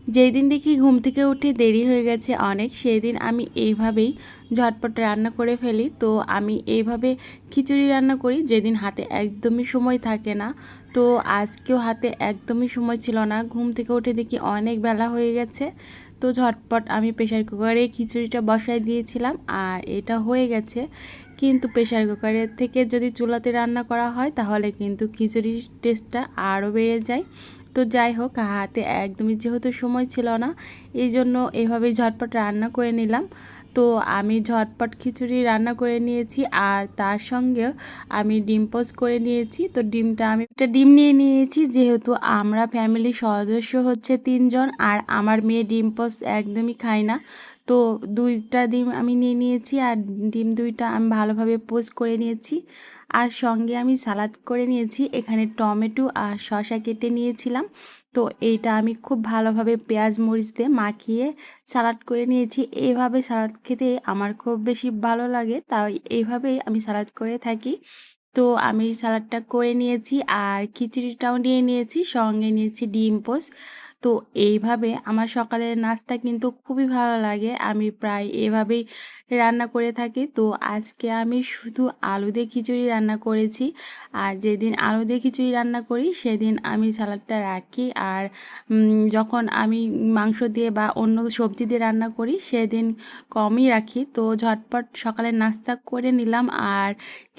যেই দিন দেখি ঘুম থেকে উঠে দেরি হয়ে গেছে অনেক, সেই দিন আমি এইভাবেই ঝটপট রান্না করে ফেলি। তো আমি এইভাবে খিচুড়ি রান্না করি যেদিন হাতে একদমই সময় থাকে না। তো আজকেও হাতে একদমই সময় ছিল না, ঘুম থেকে উঠে দেখি অনেক বেলা হয়ে গেছে। তো ঝটপট আমি প্রেশার কুকারে খিচুড়িটা বসাই দিয়েছিলাম আর এটা হয়ে গেছে। কিন্তু প্রেশার কুকারের থেকে যদি চুলাতে রান্না করা হয় তাহলে কিন্তু খিচুড়ির টেস্টটা আরও বেড়ে যায়। তো যাই হোক, হাতে একদমই যেহেতু সময় ছিল না, এই জন্য এভাবেই ঝটপট রান্না করে নিলাম। তো আমি ঝটপট খিচুড়ি রান্না করে নিয়েছি আর তার সঙ্গেও আমি ডিম পোচ করে নিয়েছি। তো আমি একটা ডিম নিয়ে নিয়েছি, যেহেতু আমরা ফ্যামিলির সদস্য হচ্ছে 3 জন আর আমার মেয়ে ডিম পোচ একদমই খায় না। তো 2টা ডিম আমি নিয়ে নিয়েছি আর ডিম 2টা আমি ভালোভাবে পোচ করে নিয়েছি। আর সঙ্গে আমি সালাদ করে নিয়েছি, এখানে টমেটো আর শসা কেটে নিয়েছিলাম। তো এইটা আমি খুব ভালোভাবে পেঁয়াজ মরিচ দিয়ে মাখিয়ে সালাদ করে নিয়েছি। এইভাবে সালাদ খেতে আমার খুব বেশি ভালো লাগে, তাই এইভাবেই আমি সালাদ করে থাকি। তো আমি সালাডটা করে নিয়েছি আর খিচুড়িটাও নিয়ে নিয়েছি, সঙ্গে নিয়েছি ডিম পোচ। তো এইভাবে আমার সকালের নাস্তা কিন্তু খুবই ভালো লাগে, আমি প্রায় এভাবেই রান্না করে থাকি। তো আজকে আমি শুধু আলু দিয়ে খিচুড়ি রান্না করেছি। আর যেদিন আলু দিয়ে খিচুড়ি রান্না করি সেদিন আমি সালাডটা রাখি, আর যখন আমি মাংস দিয়ে বা অন্য সবজি দিয়ে রান্না করি সেদিন কমই রাখি। তো ঝটপট সকালের নাস্তা করে নিলাম আর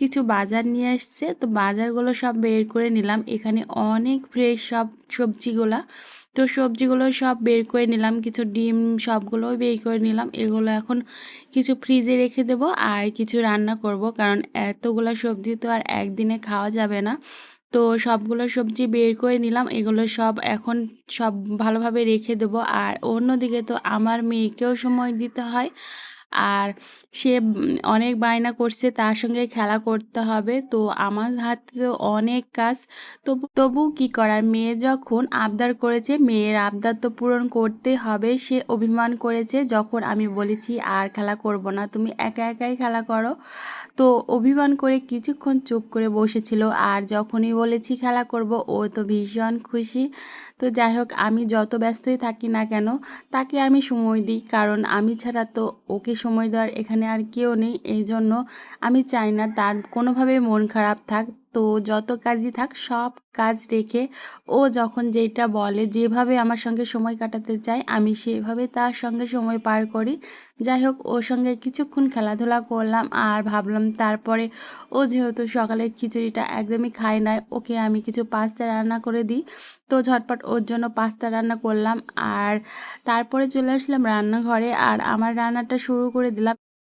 কিছু বাজার নিয়ে এসছে, তো বাজারগুলো সব বের করে নিলাম। এখানে অনেক ফ্রেশ সব সবজিগুলা, তো সবজিগুলো সব বের করে নিলাম, কিছু ডিম সবগুলোই বের করে নিলাম। এগুলো এখন কিছু ফ্রিজে রেখে দেবো আর কিছু রান্না করব, কারণ এতগুলো সবজি তো আর একদিনে খাওয়া যাবে না। তো সবগুলো সবজি বের করে নিলাম, এগুলো সব এখন সব ভালোভাবে রেখে দেবো। আর অন্যদিকে তো আমার মেয়েকেও সময় দিতে হয়, আর সে অনেক বায়না করছে, তার সঙ্গে খেলা করতে হবে। তো আমার হাতে তো অনেক কাজ, তবু কি করার, মেয়ে যখন আবদার করেছে মেয়ের আবদার তো পূরণ করতে হবে। সে অভিমান করেছে যখন আমি বলেছি আর খেলা করব না, তুমি একা একাই খেলা করো। তো অভিমান করে কিছুক্ষণ চুপ করে বসেছিল, আর যখনই বলেছি খেলা করব ও তো ভীষণ খুশি। তো যাই হোক, আমি যত ব্যস্তই থাকি না কেন তাকে আমি সময় দিই, কারণ আমি ছাড়া তো ওকে সময় দেওয়ার এখানে আর কেউ নেই। এই জন্য আমি চাই না তার কোনোভাবে মন খারাপ থাক। তো যত কাজই থাক সব কাজ রেখে ও যখন যেটা বলে, যেভাবে আমার সঙ্গে সময় কাটাতে চায় আমি সেভাবে তার সঙ্গে সময় পার করি। যাই হোক, ওর সঙ্গে কিছুক্ষণ খেলাধুলা করলাম আর ভাবলাম তারপরে ও যেহেতু সকালের খিচুড়িটা একদমই খায় না, ওকে আমি কিছু পাস্তা রান্না করে দিই। তো ঝটপট ওর জন্য পাস্তা রান্না করলাম আর তারপরে চলে আসলাম রান্নাঘরে আর আমার রান্নাটা শুরু করে দিলাম।